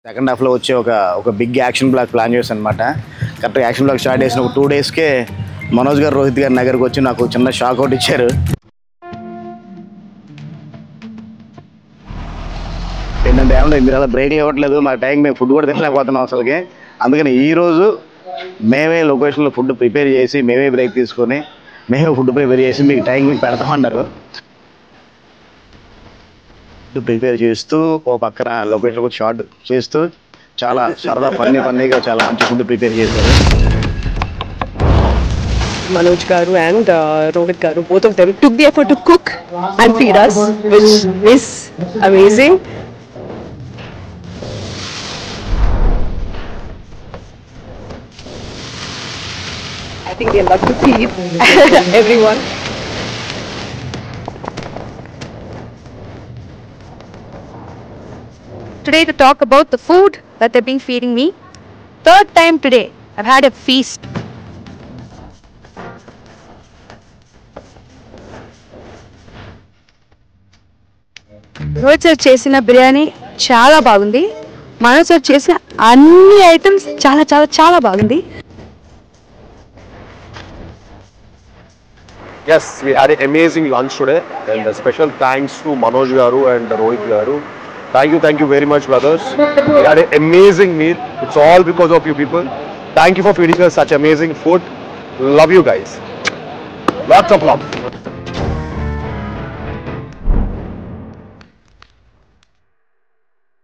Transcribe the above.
Second హాఫ్లో వచ్చే ఒక బిగ్ యాక్షన్ బ్లాక్ ప్లాన్ చేశాను అనమాట. కరెక్ట్గా యాక్షన్ బ్లాక్ స్టార్ట్ చేసిన ఒక 2 daysకే మనోజ్ గారు రోహిత్ గారి దగ్గరకు వచ్చి నాకు చిన్న షాక్ అవుట్ ఇచ్చారు. ఏంటంటే ఏమన్నా మీరు అలా బ్రేక్ ఇవ్వట్లేదు, మా టైం మేము ఫుడ్ కూడా తినలేకపోతున్నాం అసలుకి. అందుకని ఈరోజు మేమే లొకేషన్లో ఫుడ్ ప్రిపేర్ చేసి మేమే బ్రేక్ తీసుకొని మేమే ఫుడ్ ప్రిపేర్ చేసి మీకు టైం మీకు పెడతామన్నారు. ఫుడ్ ప్రిపేర్ చేస్తూ ఓ పక్కన లొకేషన్ షార్ట్ చేస్తూ చాలా సరదా ఫన్నీగా చాలా మంచి ఫుడ్ ప్రిపేర్ చేశారు. Manoj Garu and Rohit Garu, both of them took the effort to cook and feed us, which is amazing. I think they love to feed everyone. Today to talk about the food that they've been feeding me. Third time today, I've had a feast. Rohit sir చేసిన బిర్యానీ చాలా బాగుంది. Manoj sir చేసిన అన్ని items చాలా చాలా చాలా బాగుంది. Yes, we had an amazing lunch today, and a special thanks to Manoj Garu and Rohit Garu. Thank you very much, brothers. We had an amazing meal. It's all because of you people. Thank you for feeding us such amazing food. Love you guys. Lots of love.